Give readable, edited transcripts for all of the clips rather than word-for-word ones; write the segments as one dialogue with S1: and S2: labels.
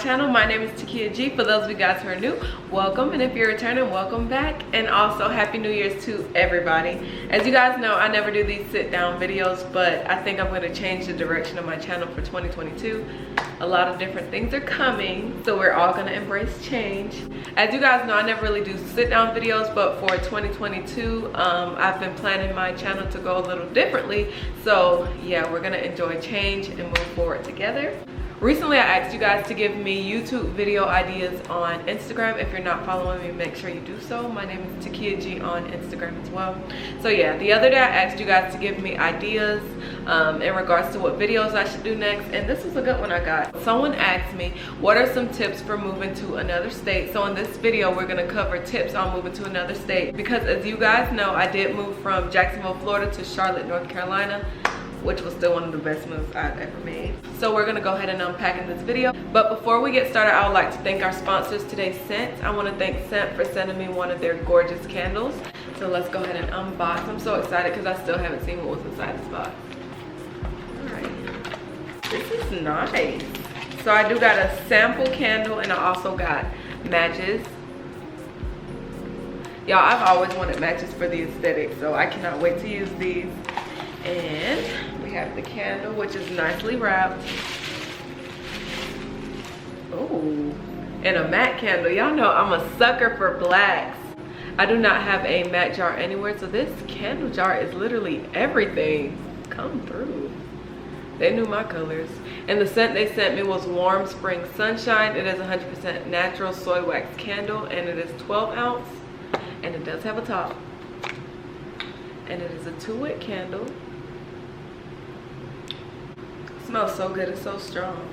S1: channel. My name is TakeaG. For those of you guys who are new, welcome, and if you're returning, welcome back. And also happy New Year's to everybody. As you guys know, I never do these sit down videos, but I think I'm going to change the direction of my channel for 2022. A lot of different things are coming, so we're all going to embrace change. As you guys know, I never really do sit down videos, but for 2022 I've been planning my channel to go a little differently. So yeah, we're going to enjoy change and move forward together. Recently, I asked you guys to give me YouTube video ideas on Instagram. If you're not following me, make sure you do so. My name is TakeaG on Instagram as well. So yeah, the other day I asked you guys to give me ideas in regards to what videos I should do next, and this was a good one I got. Someone asked me, what are some tips for moving to another state? So in this video, we're gonna cover tips on moving to another state, because as you guys know, I did move from Jacksonville, Florida to Charlotte, North Carolina, which was still one of the best moves I've ever made. So we're gonna go ahead and unpack in this video. But before we get started, I would like to thank our sponsors today, Scent. I wanna thank Scent for sending me one of their gorgeous candles. So let's go ahead and unbox. I'm so excited because I still haven't seen what was inside this box. All right, this is nice. So I do got a sample candle, and I also got matches. Y'all, I've always wanted matches for the aesthetic, so I cannot wait to use these. And we have the candle, which is nicely wrapped. Oh, and a matte candle. Y'all know I'm a sucker for blacks. I do not have a matte jar anywhere, so this candle jar is literally everything. Come through. They knew my colors. And the scent they sent me was Warm Spring Sunshine. It is 100% natural soy wax candle, and it is 12 ounce, and it does have a top. And it is a 2-wick candle. Smells so good, it's so strong.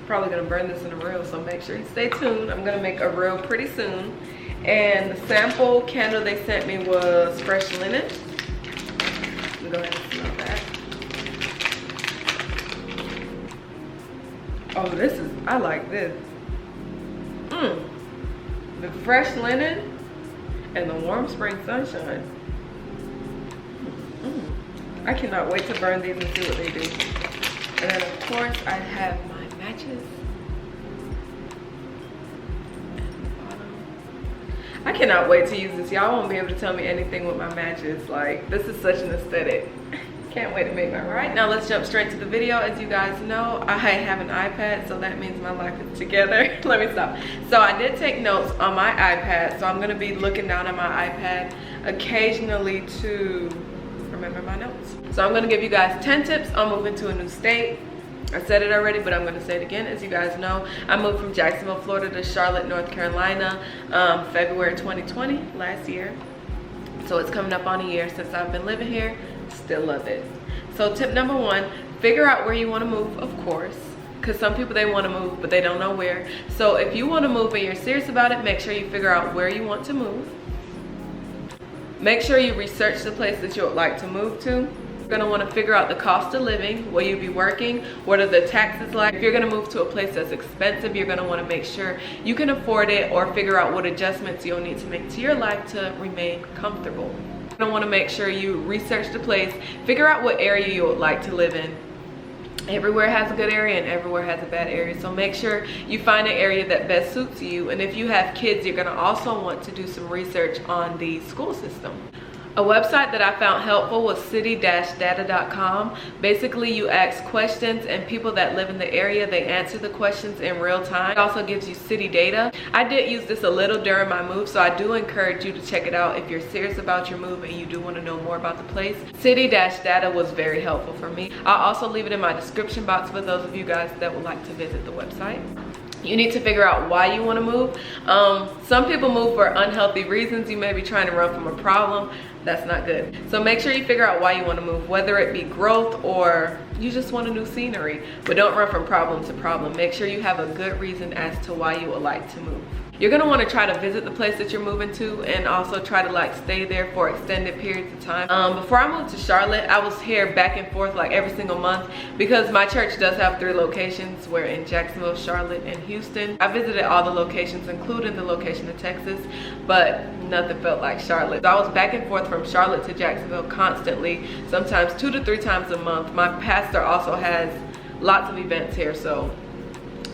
S1: Probably gonna burn this in a reel, so make sure you stay tuned. I'm gonna make a reel pretty soon. And the sample candle they sent me was Fresh Linen. Let me go ahead and smell that. Oh, this is, I like this. The Fresh Linen and the Warm Spring Sunshine. I cannot wait to burn these and see what they do. And then of course I have my matches. I cannot wait to use this. Y'all won't be able to tell me anything with my matches. Like, this is such an aesthetic. Can't wait to make mine. Right, now let's jump straight to the video. As you guys know, I have an iPad, so that means my life is together. Let me stop. So I did take notes on my iPad, so I'm gonna be looking down at my iPad occasionally to remember my notes. So I'm gonna give you guys 10 tips on moving to a new state. I said it already, but I'm gonna say it again. As you guys know, I moved from Jacksonville, Florida to Charlotte, North Carolina, February 2020, last year. So it's coming up on a year since I've been living here. Still love it. So tip number 1, figure out where you wanna move, of course. Because some people, they wanna move, but they don't know where. So if you wanna move and you're serious about it, make sure you figure out where you want to move. Make sure you research the place that you would like to move to. You're gonna wanna figure out the cost of living, where you'll be working, what are the taxes like. If you're gonna move to a place that's expensive, you're gonna wanna make sure you can afford it, or figure out what adjustments you'll need to make to your life to remain comfortable. You're gonna wanna make sure you research the place, figure out what area you would like to live in. Everywhere has a good area and everywhere has a bad area, so make sure you find an area that best suits you. And if you have kids, you're gonna also want to do some research on the school system. A website that I found helpful was city-data.com. Basically, you ask questions, and people that live in the area, they answer the questions in real time. It also gives you city data. I did use this a little during my move, so I do encourage you to check it out if you're serious about your move and you do want to know more about the place. City-data was very helpful for me. I'll also leave it in my description box for those of you guys that would like to visit the website. You need to figure out why you want to move. Some people move for unhealthy reasons. You may be trying to run from a problem. That's not good. So make sure you figure out why you want to move, whether it be growth or you just want a new scenery. But don't run from problem to problem. Make sure you have a good reason as to why you would like to move. You're gonna want to try to visit the place that you're moving to, and also try to like stay there for extended periods of time. Before I moved to Charlotte, I was here back and forth like every single month, because my church does have 3 locations. We're in Jacksonville, Charlotte, and Houston. I visited all the locations, including the location in Texas, but nothing felt like Charlotte. So I was back and forth from Charlotte to Jacksonville constantly, sometimes 2 to 3 times a month. My pastor also has lots of events here, so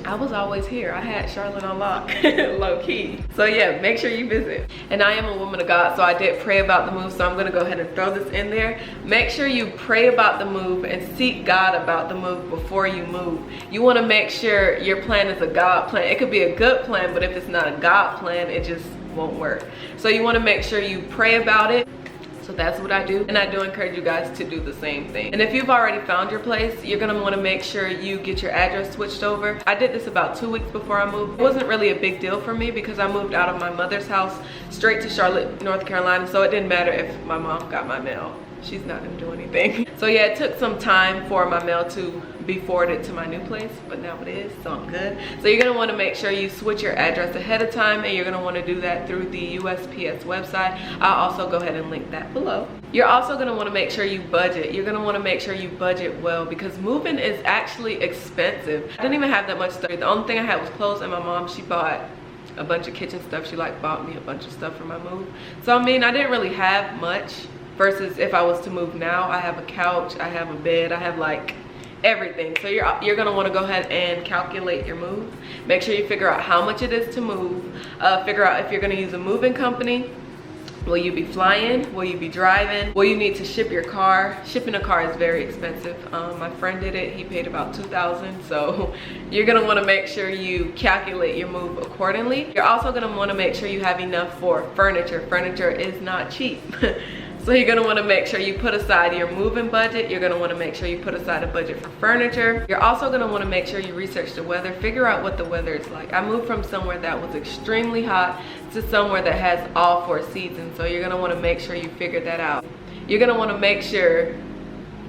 S1: I was always here. I had Charlotte on lock, low key. So yeah, make sure you visit. And I am a woman of God, so I did pray about the move, so I'm gonna go ahead and throw this in there. Make sure you pray about the move and seek God about the move before you move. You wanna make sure your plan is a God plan. It could be a good plan, but if it's not a God plan, it just won't work. So you wanna make sure you pray about it. So that's what I do, and I do encourage you guys to do the same thing. And if you've already found your place, you're gonna wanna make sure you get your address switched over. I did this about 2 weeks before I moved. It wasn't really a big deal for me because I moved out of my mother's house straight to Charlotte, North Carolina, so it didn't matter if my mom got my mail. She's not gonna do anything. So yeah, it took some time for my mail to be forwarded to my new place, but now it is, so I'm good. So you're gonna wanna make sure you switch your address ahead of time, and you're gonna wanna do that through the USPS website. I'll also go ahead and link that below. You're also gonna wanna make sure you budget. You're gonna wanna make sure you budget well because moving is actually expensive. I didn't even have that much stuff. The only thing I had was clothes, and my mom, she bought a bunch of kitchen stuff. She like bought me a bunch of stuff for my move. So I mean, I didn't really have much versus if I was to move now. I have a couch, I have a bed, I have like everything. So you're gonna wanna go ahead and calculate your move. Make sure you figure out how much it is to move. Figure out if you're gonna use a moving company. Will you be flying? Will you be driving? Will you need to ship your car? Shipping a car is very expensive. My friend did it, he paid about $2,000. So you're gonna wanna make sure you calculate your move accordingly. You're also gonna wanna make sure you have enough for furniture. Furniture is not cheap. So you're gonna wanna make sure you put aside your moving budget. You're gonna wanna make sure you put aside a budget for furniture. You're also gonna wanna make sure you research the weather. Figure out what the weather is like. I moved from somewhere that was extremely hot to somewhere that has all 4 seasons. So you're gonna wanna make sure you figure that out. You're gonna wanna make sure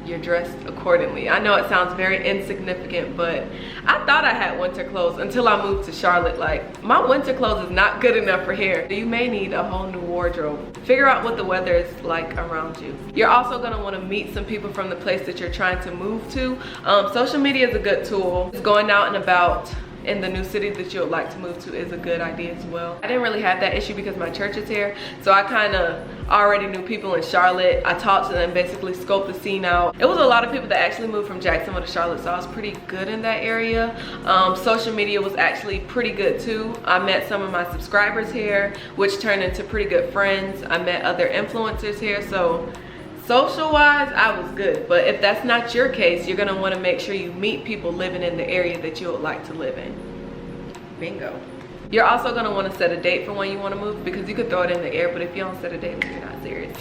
S1: you're dressed accordingly. I know it sounds very insignificant, but I thought I had winter clothes until I moved to Charlotte. Like, my winter clothes is not good enough for here. You may need a whole new wardrobe. Figure out what the weather is like around you. You're also gonna wanna meet some people from the place that you're trying to move to. Social media is a good tool. Just going out and about in the new city that you would like to move to is a good idea as well. I didn't really have that issue because my church is here, so I kind of already knew people in Charlotte. I talked to them, basically scoped the scene out. It was a lot of people that actually moved from Jacksonville to Charlotte, so I was pretty good in that area. Social media was actually pretty good too. I met some of my subscribers here, which turned into pretty good friends. I met other influencers here, so social wise, I was good. But if that's not your case, you're gonna wanna make sure you meet people living in the area that you would like to live in. Bingo. You're also gonna wanna set a date for when you wanna move because you could throw it in the air, but if you don't set a date, then you're not serious.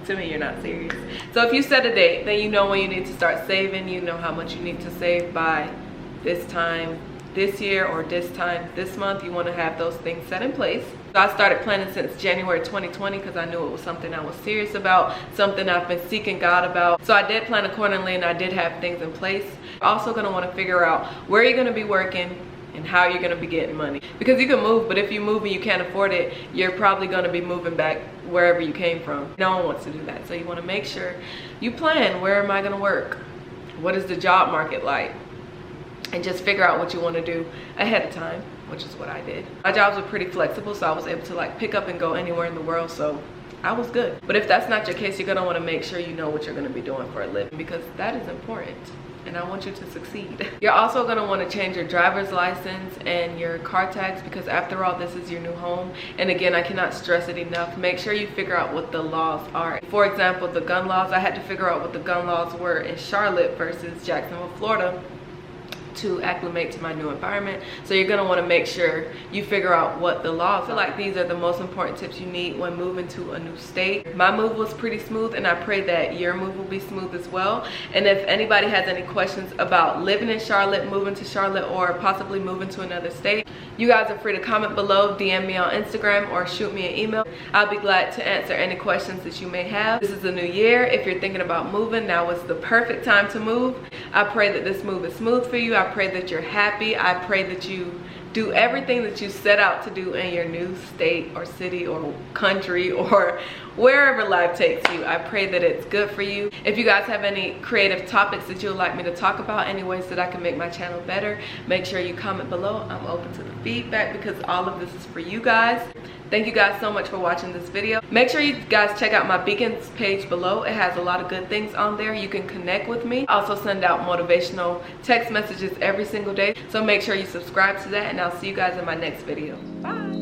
S1: To me, you're not serious. So if you set a date, then you know when you need to start saving, you know how much you need to save by this time this year or this time this month. You wanna have those things set in place. So I started planning since January 2020 because I knew it was something I was serious about, something I've been seeking God about. So I did plan accordingly and I did have things in place. You're also gonna wanna figure out where you're gonna be working and how you're gonna be getting money. Because you can move, but if you move and you can't afford it, you're probably gonna be moving back wherever you came from. No one wants to do that. So you wanna make sure you plan, where am I gonna work? What is the job market like? And just figure out what you wanna do ahead of time, which is what I did. My jobs were pretty flexible, so I was able to like pick up and go anywhere in the world, so I was good. But if that's not your case, you're gonna wanna make sure you know what you're gonna be doing for a living because that is important. And I want you to succeed. You're also gonna wanna change your driver's license and your car tags because after all, this is your new home. And again, I cannot stress it enough. Make sure you figure out what the laws are. For example, the gun laws, I had to figure out what the gun laws were in Charlotte versus Jacksonville, Florida, to acclimate to my new environment. So you're gonna wanna make sure you figure out what the laws are. I feel like these are the most important tips you need when moving to a new state. My move was pretty smooth and I pray that your move will be smooth as well. And if anybody has any questions about living in Charlotte, moving to Charlotte, or possibly moving to another state, you guys are free to comment below, DM me on Instagram, or shoot me an email. I'll be glad to answer any questions that you may have. This is a new year. If you're thinking about moving, now is the perfect time to move. I pray that this move is smooth for you. I pray that you're happy. I pray that you do everything that you set out to do in your new state or city or country or wherever life takes you. I pray that it's good for you. If you guys have any creative topics that you would like me to talk about, any ways that I can make my channel better, make sure you comment below. I'm open to the feedback because all of this is for you guys. Thank you guys so much for watching this video. Make sure you guys check out my beacons page below. It has a lot of good things on there. You can connect with me. I also send out motivational text messages every single day. So make sure you subscribe to that, and I'll see you guys in my next video. Bye.